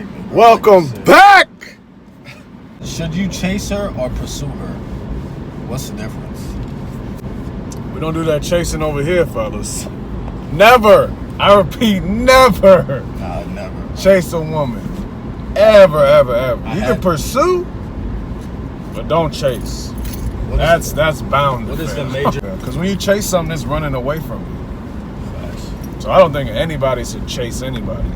take me. Welcome back! Should you chase her or pursue her? What's the difference? We don't do that chasing over here, fellas. Never, I repeat, never Nah, never. chase a woman. Ever. You can pursue, but don't chase. That's bound to What is the fail. major? Because when you chase something, it's running away from you. So I don't think anybody should chase anybody.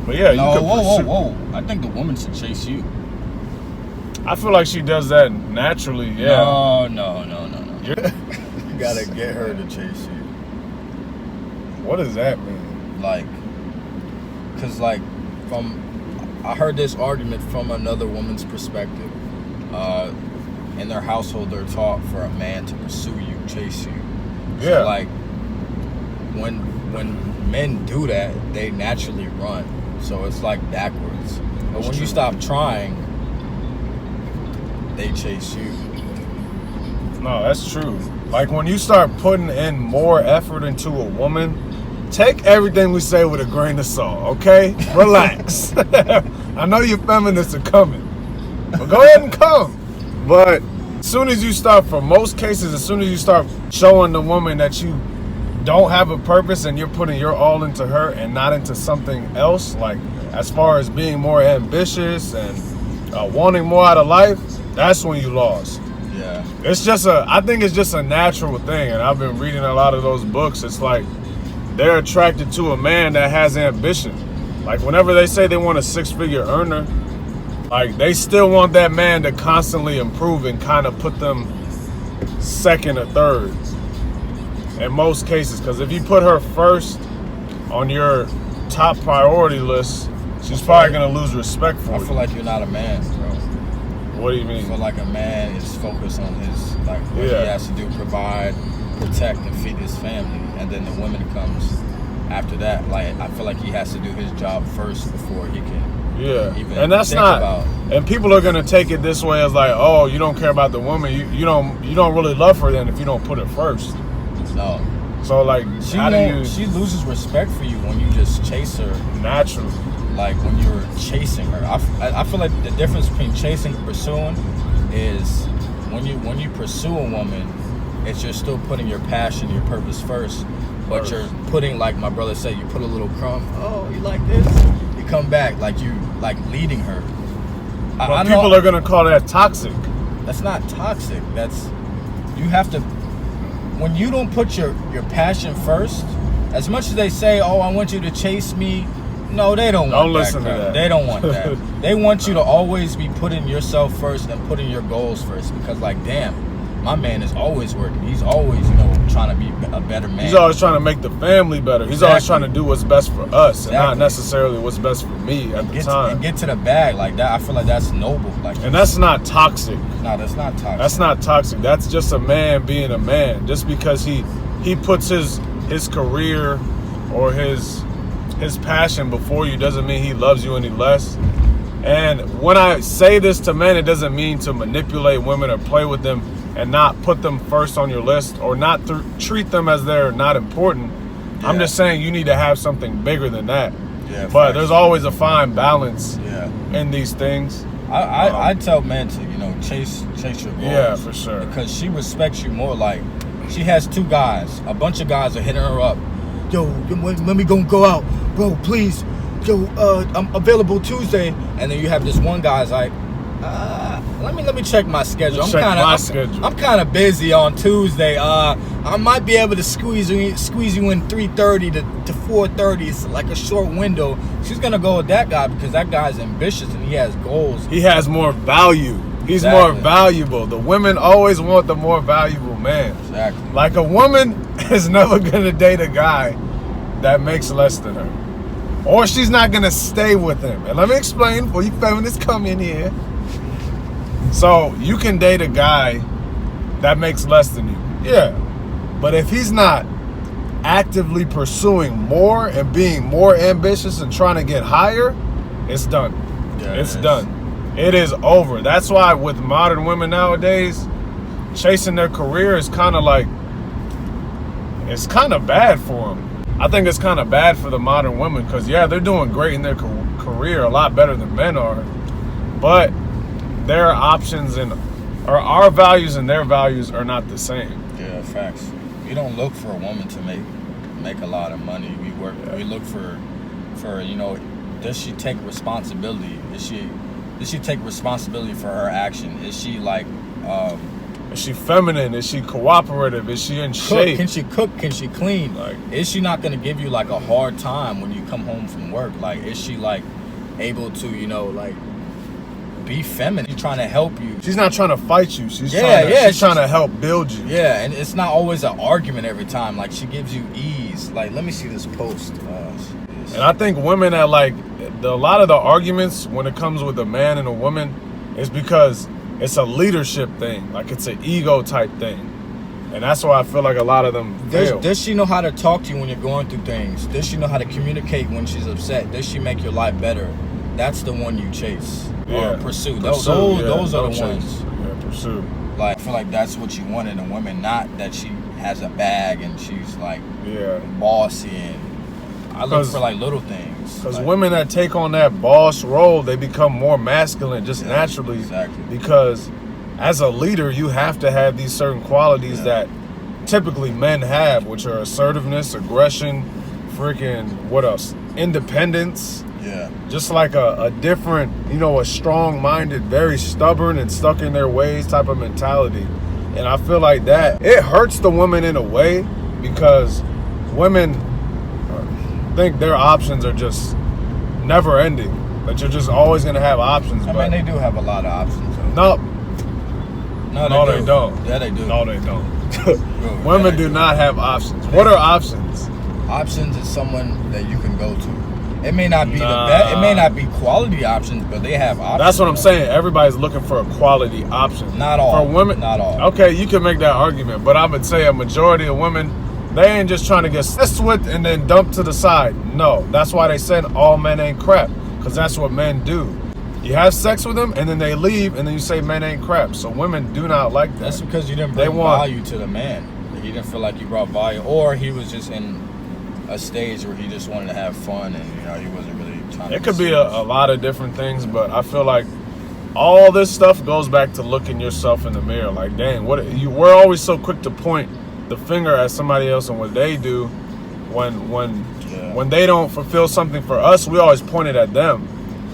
But yeah, you can pursue. Whoa. I think the woman should chase you. I feel like she does that naturally, yeah. No. You gotta get her to chase you. What does that mean? I heard this argument from another woman's perspective. In their household, they're taught for a man to pursue you, chase you. Yeah. So like, when men do that, they naturally run. So it's like backwards. But when you stop trying, they chase you. No, that's true. Like when you start putting in more effort into a woman, take everything we say with a grain of salt, okay? Relax. I know you feminists are coming, but go ahead and come. But as soon as you start, for most cases, as soon as you start showing the woman that you don't have a purpose and you're putting your all into her and not into something else, like as far as being more ambitious and wanting more out of life, that's when you lost. Yeah. I think it's just a natural thing, and I've been reading a lot of those books. It's like they're attracted to a man that has ambition. Like whenever they say they want a six-figure earner, like they still want that man to constantly improve and kind of put them second or third in most cases. Because if you put her first on your top priority list, she's probably going to lose respect for you. I feel like you're not a man, bro. What do you I mean? feel like a man is focused on what he has to do, provide, protect, and feed his family. And then the woman comes after that. Like, I feel like he has to do his job first before he can even and that's think not about. And people are gonna take it this way as like, oh, you don't care about the woman, you don't really love her then if you don't put it first. No. So like She loses respect for you when you just chase her naturally. Like when you're chasing her. I feel like the difference between chasing and pursuing is when you pursue a woman, it's you're still putting your passion, your purpose first, but you're putting, like my brother said, you put a little crumb. Oh, you like this? You come back like you leading her. But people are gonna call that toxic. That's not toxic. You have to. When you don't put your passion first, as much as they say, oh, I want you to chase me. No, they don't want that. Don't listen to that. They don't want that. They want you to always be putting yourself first and putting your goals first. Because, like, damn, my man is always working. He's always, trying to be a better man. He's always trying to make the family better. He's always trying to do what's best for us and not necessarily what's best for me at the time. And get to the bag like that. I feel like that's noble. And that's not toxic. No, that's not toxic. That's not toxic. That's just a man being a man. Just because he puts his career or his passion before you doesn't mean he loves you any less. And when I say this to men, it doesn't mean to manipulate women or play with them and not put them first on your list or not treat them as they're not important. Yeah. I'm just saying you need to have something bigger than that. Yeah, but there's always a fine balance in these things. I tell men to chase your goals. Yeah, for sure. Because she respects you more. Like, she has two guys. A bunch of guys are hitting her up. Yo, let me go out, bro, please. Yo, I'm available Tuesday. And then you have this one guy's like, let me check my schedule. I'm kind of busy on Tuesday. I might be able to squeeze you in 3:30 to 4:30. It's like a short window. She's gonna go with that guy because that guy's ambitious and he has goals. He has more value. He's more valuable. The women always want the more valuable man. Exactly. Like a woman is never gonna date a guy that makes less than her, or she's not gonna stay with him. And let me explain before you feminists come in here. So you can date a guy that makes less than you, yeah, but if he's not actively pursuing more and being more ambitious and trying to get higher, it's done. Yeah, it's done. It is over. That's why with modern women nowadays, chasing their career is kind of like, it's kind of bad for them. I think it's kind of bad for the modern women because, yeah, they're doing great in their career a lot better than men are, but their options and or our values and their values are not the same. Yeah, facts. We don't look for a woman to make a lot of money. We look for does she take responsibility? Does she take responsibility for her action? Is she is she feminine? Is she cooperative? Is she in shape? Can she cook? Can she clean? Like, is she not gonna give you like a hard time when you come home from work? Like, is she like able to be feminine? She's trying to help you. She's not trying to fight you. She's trying to help build you. Yeah, and it's not always an argument every time. Like, she gives you ease. Like, let me see this post. And I think women that a lot of the arguments when it comes with a man and a woman is because it's a leadership thing. Like, it's an ego type thing. And that's why I feel like a lot of them fail. Does she know how to talk to you when you're going through things? Does she know how to communicate when she's upset? Does she make your life better? That's the one you chase or pursue. Those are the ones. Yeah, pursue. Like, I feel like that's what you want in a woman, not that she has a bag and she's like bossy. And I look for like little things. Because women that take on that boss role, they become more masculine just naturally. Exactly. Because as a leader, you have to have these certain qualities that typically men have, which are assertiveness, aggression, freaking, what else? Independence. Yeah. Just like a different, a strong-minded, very stubborn and stuck in their ways type of mentality. And I feel like that, it hurts the woman in a way because women think their options are just never ending. That you're just always going to have options. I mean, they do have a lot of options. Though. No, they don't. Yeah, they do. No, they don't. Women do not have options. What are options? Options is someone that you can go to. It may not be the best. It may not be quality options, but they have options. That's what I'm saying. Everybody's looking for a quality option. Not all. For women, not all. Okay, you can make that argument, but I would say a majority of women, they ain't just trying to get messed with and then dumped to the side. No, that's why they said all men ain't crap, because that's what men do. You have sex with them, and then they leave, and then you say men ain't crap. So women do not like that. That's because you didn't bring value to the man. He didn't feel like you brought value, or he was just in a stage where he just wanted to have fun, and he wasn't really trying to. It could be a lot of different things, but I feel like all this stuff goes back to looking yourself in the mirror. Like, dang, we're always so quick to point the finger at somebody else and what they do. When they don't fulfill something for us, we always point it at them.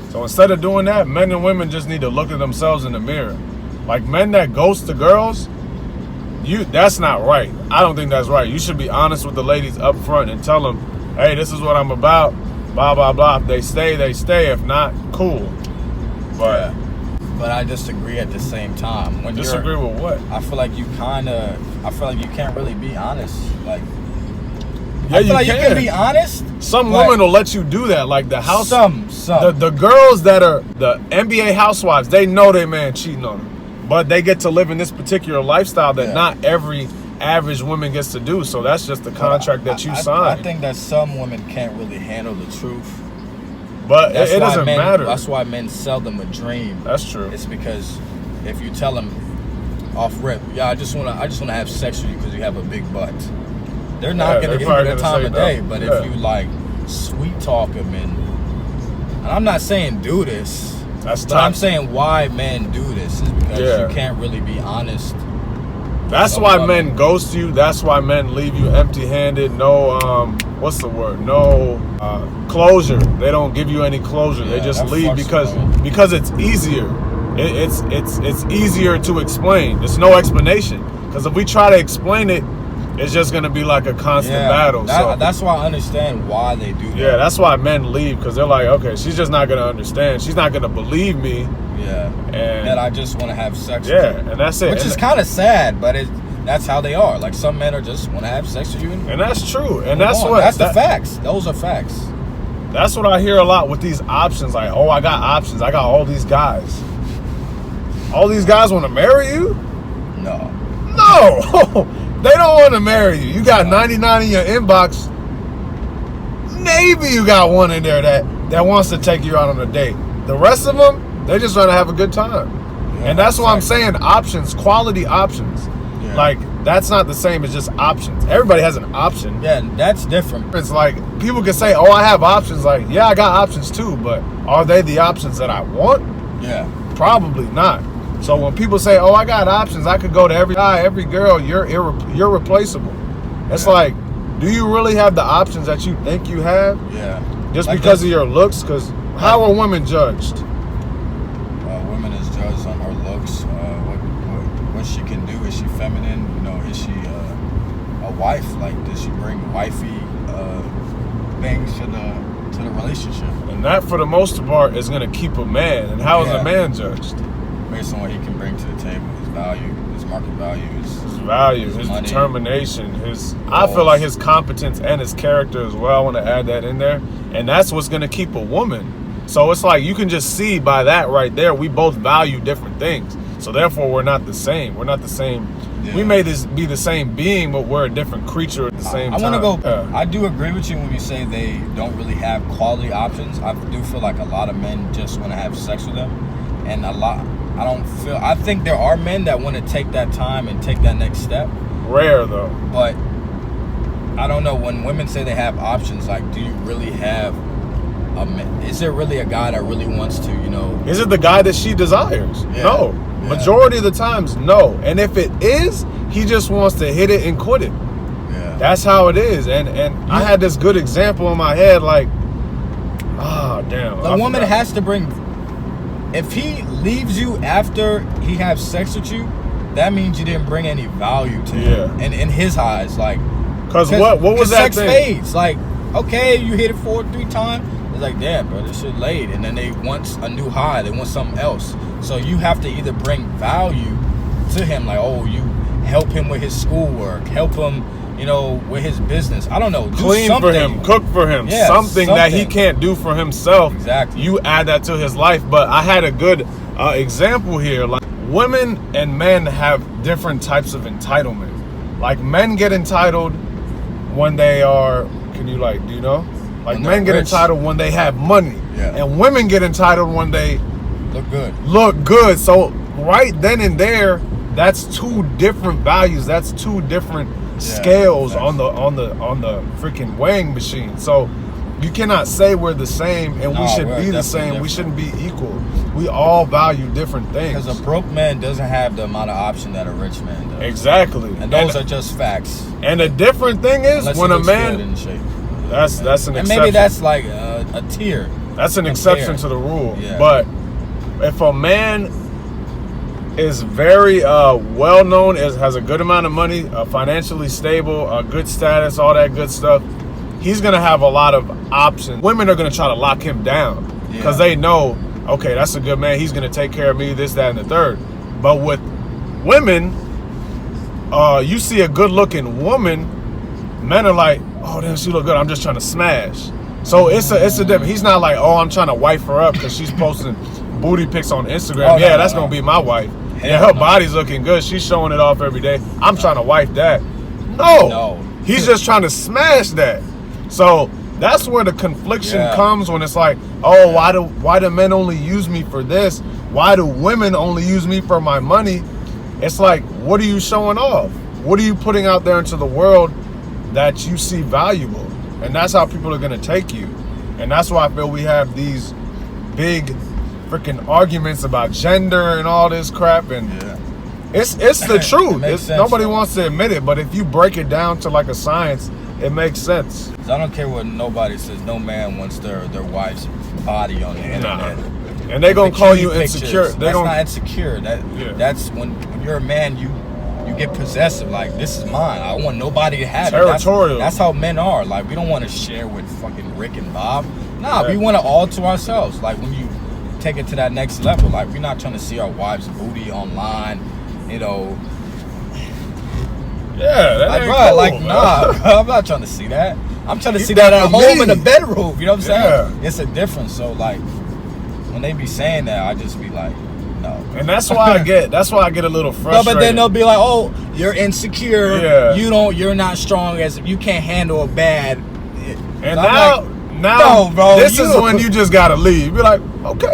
So instead of doing that, men and women just need to look at themselves in the mirror. Like, men that ghost the girls, that's not right. I don't think that's right. You should be honest with the ladies up front and tell them, hey, this is what I'm about, blah, blah, blah. If they stay, they stay. If not, cool. But I disagree at the same time. Disagree with what? I feel like you can't really be honest. Like, yeah, you can be honest. Some women will let you do that. Like the house. Some. The girls that are the NBA housewives, they know their man cheating on them, but they get to live in this particular lifestyle that not every average woman gets to do. So that's just the contract that you sign. I think that some women can't really handle the truth. But it doesn't matter. That's why men sell them a dream. That's true. It's because if you tell them off rip, I just wanna have sex with you because you have a big butt, they're not gonna give you the time of day. But if you like sweet talk them, and I'm not saying do this, but I'm saying why men do this is because you can't really be honest. That's why men ghost you. That's why men leave you empty-handed. No, what's the word? No closure. They don't give you any closure. They just leave because it's easier. It's easier to explain. There's no explanation. Because if we try to explain it, it's just gonna be like a constant battle. That's why I understand why they do that. Yeah, that's why men leave, because they're like, okay, she's just not gonna understand. She's not gonna believe me. Yeah. And that I just want to have sex with you. And that's it. Which is kind of sad, but that's how they are. Like, some men are just want to have sex with you. And that's true. And that's the facts. Those are facts. That's what I hear a lot with these options. Like, oh, I got options. I got all these guys. All these guys want to marry you? No. They don't want to marry you. You got 99 in your inbox. Maybe you got one in there that wants to take you out on a date. The rest of them, they just trying to have a good time. And that's why I'm saying options, quality options. Yeah. Like, that's not the same as just options. Everybody has an option. Yeah, that's different. It's like, people can say, oh, I have options. Like, yeah, I got options too, but are they the options that I want? Yeah. Probably not. So when people say, oh, I got options, I could go to every guy, every girl, you're replaceable. It's like, do you really have the options that you think you have? Yeah. Just like because of your looks? Because how are women judged? Women is judged on her looks. What she can do. Is she feminine? You know, is she a wife? Like, does she bring wifey things to the relationship? And that, for the most part, is going to keep a man. And how is a man judged? Based on what he can bring to the table, his value, his market value, his money, determination, I feel like his competence and his character as well. I want to add that in there. And that's what's going to keep a woman. So it's like, you can just see by that right there, we both value different things. So therefore, we're not the same. We're not the same. Yeah. We may be the same being, but we're a different creature at the same time. I want to go. I do agree with you when you say they don't really have quality options. I do feel like a lot of men just want to have sex with them, and I think there are men that want to take that time and take that next step. Rare though. But I don't know, when women say they have options, like, do you really have is there really a guy that really wants to, you know? Is it the guy that she desires? Yeah. No. Yeah. Majority of the times, no. And if it is, he just wants to hit it and quit it. Yeah. That's how it is. And I had this good example in my head, like, damn. The woman has to bring, if he leaves you after he has sex with you, that means you didn't bring any value to him. And in his eyes, like, because what was that sex thing? fades. Like, okay, you hit it 4 or 3 times. It's like, damn, bro, this shit laid. And then they want a new high. They want something else. So you have to either bring value to him, like, oh, you help him with his schoolwork, help him, you know, with his business. I don't know. Clean for him, cook for him, something that he can't do for himself. Exactly. You add that to his life. But I had a good example here. Like, women and men have different types of entitlement. Like, men get entitled when they are, do you know? Like, men get entitled when they have money. Yeah. And women get entitled when they look good. So right then and there, that's 2 different values. That's 2 different scales on the freaking weighing machine. So you cannot say we're the same and we should be the same. We shouldn't be equal. We all value different things. Because a broke man doesn't have the amount of option that a rich man does. Exactly. And those are just facts. And the different thing is, unless when a man, in shape. that's an exception. And maybe that's like a tier. That's an exception to the rule. Yeah. But if a man is very well known, has a good amount of money, financially stable, good status, all that good stuff, he's gonna have a lot of options. Women are gonna try to lock him down because they know, okay, that's a good man. He's gonna take care of me, this, that, and the third. But with women, you see a good-looking woman, men are like, oh damn, she look good. I'm just trying to smash. So it's a different. He's not like, oh, I'm trying to wife her up because she's posting booty pics on Instagram. That's gonna be my wife. Her body's looking good. She's showing it off every day. I'm trying to wife that. No. He's just trying to smash that. So that's where the confliction comes, when it's like, oh, why do men only use me for this? Why do women only use me for my money? It's like, what are you showing off? What are you putting out there into the world that you see valuable? And that's how people are going to take you. And that's why I feel we have these big freaking arguments about gender and all this crap. And it's the truth. Nobody wants to admit it, but if you break it down to like a science, it makes sense. I don't care what nobody says. No man wants their wife's body on the internet. And they're going to call you insecure. That's not insecure. That's when you're a man, you get possessive. Like, this is mine. I want nobody to have it. Territorial. That's how men are. Like, we don't want to share with fucking Rick and Bob. Nah, we want it all to ourselves. Like, when you take it to that next level, like, we're not trying to see our wife's booty online, you know. Yeah, that like, ain't bro, cool, like, man. nah, bro, I'm not trying to see that. I'm trying to see that at home in the bedroom. You know what I'm saying? It's a difference. So, like, when they be saying that, I just be like, no. And that's why I get a little frustrated. No, but then they'll be like, oh, you're insecure. Yeah. You're not strong, as you can't handle a bad. And so now, no, bro, this is when you just gotta leave. Be like, okay,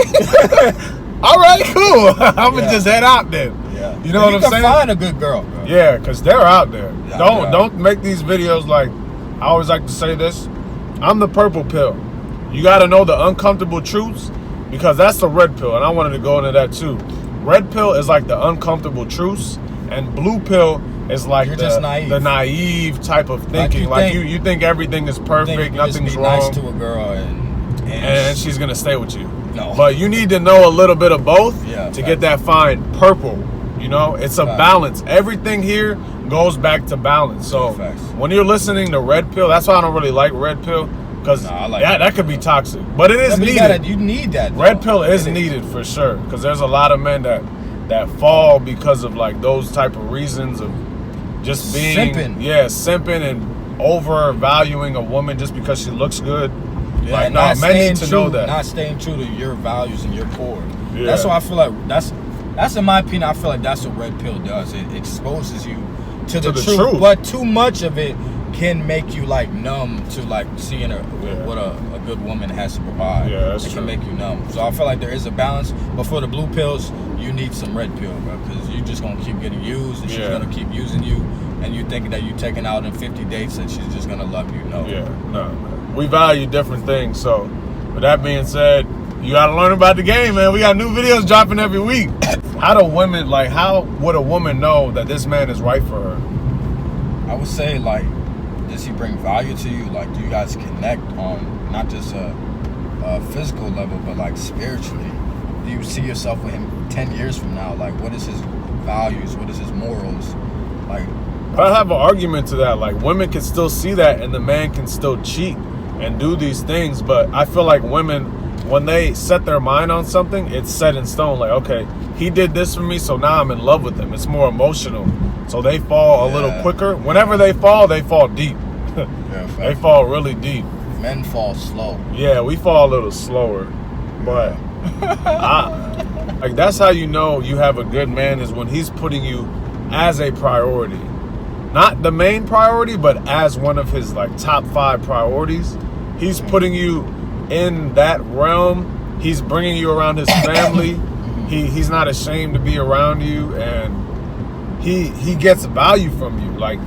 all right, cool. I'm gonna just head out then. Yeah. You know what I'm saying? You can find a good girl. Bro. Yeah, because they're out there. Yeah, Don't make these videos like, I always like to say this, I'm the purple pill. You got to know the uncomfortable truths, because that's the red pill, and I wanted to go into that too. Red pill is like the uncomfortable truths, and blue pill is like just naive. The naive type of thinking. Like you think everything is perfect, nothing's wrong. Nice to a girl and she's gonna stay with you. No. But you need to know a little bit of both to get that fine purple. You know, it's a balance. Everything here goes back to balance. So when you're listening to red pill, that's why I don't really like red pill, because that could be toxic. But it is needed. You need that. Though. Red pill is needed for sure, because there's a lot of men that fall because of like those type of reasons of just being simping and overvaluing a woman just because she looks good. Yeah, like, no, men need to know that. Not staying true to your values and your core. Yeah. That's why I feel like that's in my opinion. I feel like that's what red pill does. It exposes you to the truth, but too much of it can make you like numb to like seeing what a good woman has to provide. Yeah, that's true. It can make you numb. So I feel like there is a balance, but for the blue pills, you need some red pill, bro, because you're just gonna keep getting used, and she's gonna keep using you, and you thinking that you're taking out in 50 dates and she's just gonna love you. No. Yeah, no. We value different things. So, with that being said, you gotta learn about the game, man. We got new videos dropping every week. How would a woman know that this man is right for her? I would say, like, does he bring value to you? Like, do you guys connect on not just a physical level, but like spiritually? Do you see yourself with him 10 years from now? Like, what is his values? What is his morals? Like, I have an argument to that. Like, women can still see that, and the man can still cheat and do these things. But I feel like women, when they set their mind on something, it's set in stone. Like, okay, he did this for me, so now I'm in love with him. It's more emotional. So they fall a little quicker. Whenever they fall deep. They fall really deep. Men fall slow. Yeah, we fall a little slower. But like, that's how you know you have a good man, is when he's putting you as a priority. Not the main priority, but as one of his like top 5 priorities. He's putting you in that realm. He's bringing you around his family. He's not ashamed to be around you, and he gets value from you. Like,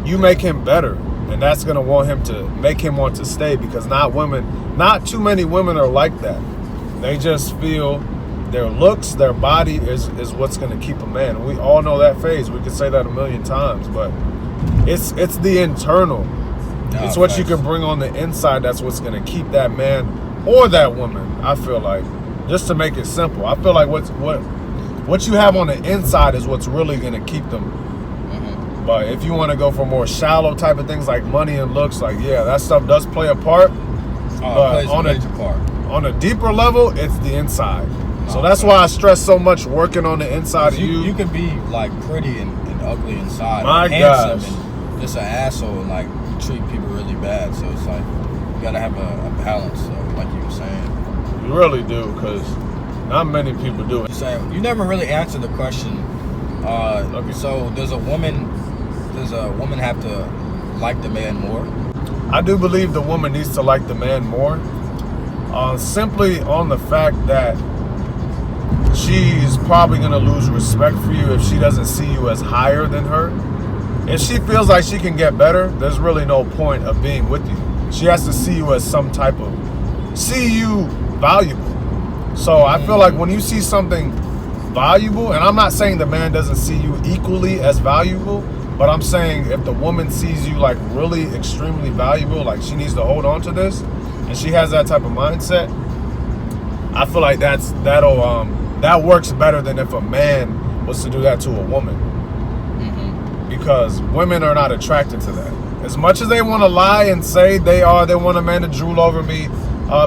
you make him better, and that's gonna make him want to stay, because not too many women are like that. They just feel their looks, their body is what's going to keep a man. We all know that phase. We could say that a million times, but it's the internal. It's what you can bring on the inside that's what's going to keep that man or that woman, I feel like. Just to make it simple, I feel like what you have on the inside is what's really going to keep them. But if you want to go for more shallow type of things like money and looks, like, yeah, that stuff does play a part. But on a deeper level, it's the inside. So that's why I stress so much working on the inside of you. You can be like pretty and ugly inside. My handsome gosh. And just an asshole, and like treat people really bad. So it's like you gotta have a balance. So, like you were saying, you really do, because not many people do it. You never really answered the question. So does a woman have to like the man more? I do believe the woman needs to like the man more. Simply on the fact that she's probably going to lose respect for you if she doesn't see you as higher than her. If she feels like she can get better, there's really no point of being with you. She has to see you as see you valuable. So I feel like when you see something valuable, and I'm not saying the man doesn't see you equally as valuable, but I'm saying if the woman sees you like really extremely valuable, like she needs to hold on to this, and she has that type of mindset, I feel like that works better than if a man was to do that to a woman. Because women are not attracted to that. As much as they want to lie and say they want a man to drool over me,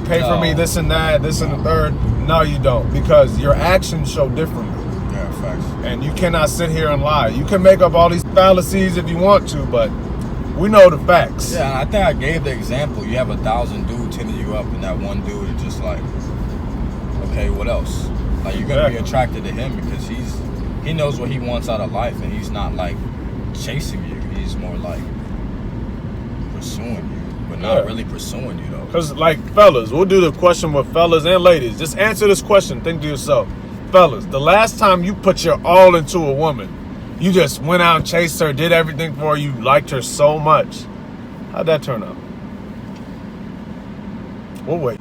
pay for me, this and that, this and the third. No, you don't, because your actions show differently. Yeah, facts. And you cannot sit here and lie. You can make up all these fallacies if you want to, but we know the facts. Yeah, and I think I gave the example. You have 1,000 dudes hitting you up, and that one dude is just like, okay, what else? Like, you're gonna be attracted to him because he knows what he wants out of life, and he's not like chasing you. He's more like pursuing you, but not really pursuing you though. Because, like, fellas, we'll do the question with fellas and ladies. Just answer this question. Think to yourself, fellas, the last time you put your all into a woman, you just went out and chased her, did everything for her, you liked her so much. How'd that turn out? We'll wait.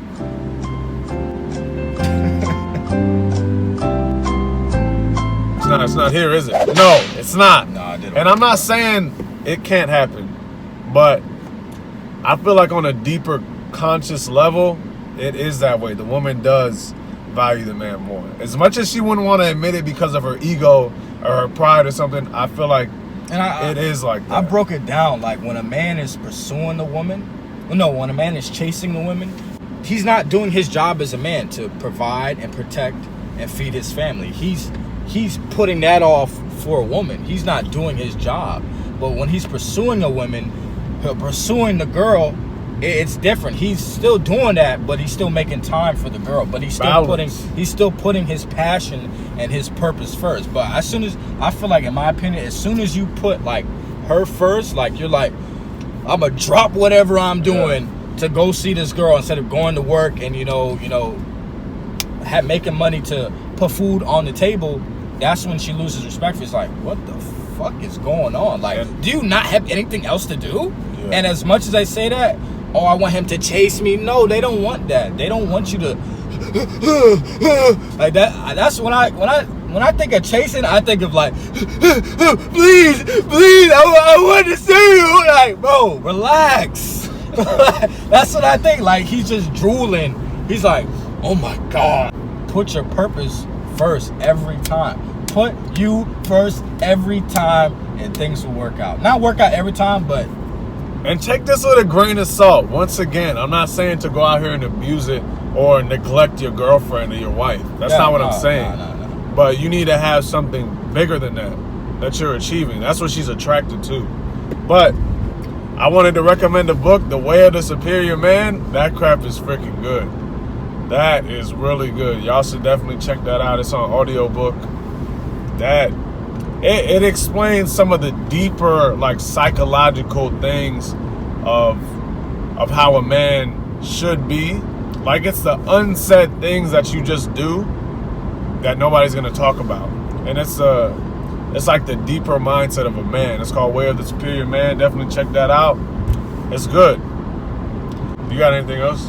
It's not here, is it? No, it's not. No, I didn't. And I'm not saying it can't happen, but I feel like on a deeper conscious level, it is that way. The woman does value the man more. As much as she wouldn't want to admit it because of her ego or her pride or something, I feel like it is like that. I broke it down. Like when a man is pursuing the woman, when a man is chasing the woman, he's not doing his job as a man to provide and protect and feed his family. He's putting that off for a woman. He's not doing his job. But when he's pursuing a woman, pursuing the girl, it's different. He's still doing that, but he's still making time for the girl. But he's still putting his passion and his purpose first. But as soon as, I feel like, in my opinion, as soon as you put like her first, like you're like, I'm gonna drop whatever I'm doing to go see this girl instead of going to work and making money to put food on the table. That's when she loses respect. It's like, what the fuck is going on? Like, do you not have anything else to do? Yeah. And as much as I say that, oh, I want him to chase me. No, they don't want that. They don't want you to like that. That's when I think of chasing, I think of like, please, I want to see you. Like, bro, relax. That's what I think. Like, he's just drooling. He's like, oh my God. Put your purpose first every time. Put you first every time, and things will work out. Not work out every time, but. And take this with a grain of salt. Once again, I'm not saying to go out here and abuse it or neglect your girlfriend or your wife. That's not what I'm saying. No. But you need to have something bigger than that you're achieving. That's what she's attracted to. But I wanted to recommend a book, The Way of the Superior Man. That crap is freaking good. That is really good. Y'all should definitely check that out. It's on audiobook. It explains some of the deeper, like, psychological things of how a man should be. Like, it's the unsaid things that you just do that nobody's gonna talk about. And it's like the deeper mindset of a man. It's called Way of the Superior Man. Definitely check that out. It's good. You got anything else?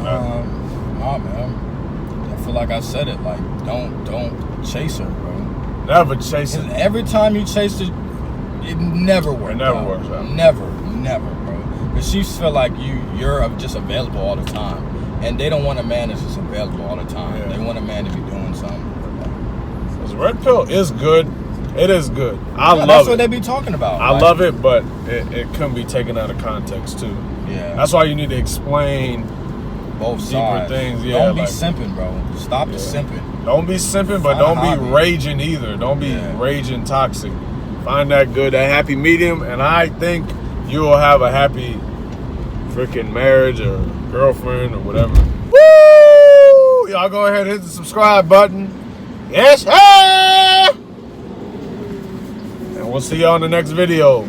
Nah, man. I feel like I said it. Like, don't chase her, bro. Never chase her. Every time you chase her, it never works. It never works out. Never, bro. Because she feel like you're just available all the time, and they don't want a man that's just available all the time. Yeah. They want a man to be doing something. This red pill is good. It is good. I love it. That's what they be talking about. I love it, but it can be taken out of context too. Yeah. That's why you need to explain both sides. Things. Yeah, don't be simping, bro. Stop the simping. Don't be simping, but don't be raging either. Don't be raging toxic. Find that happy medium, and I think you will have a happy freaking marriage or girlfriend or whatever. Woo! Y'all go ahead and hit the subscribe button. Yes, hey! And we'll see y'all in the next video.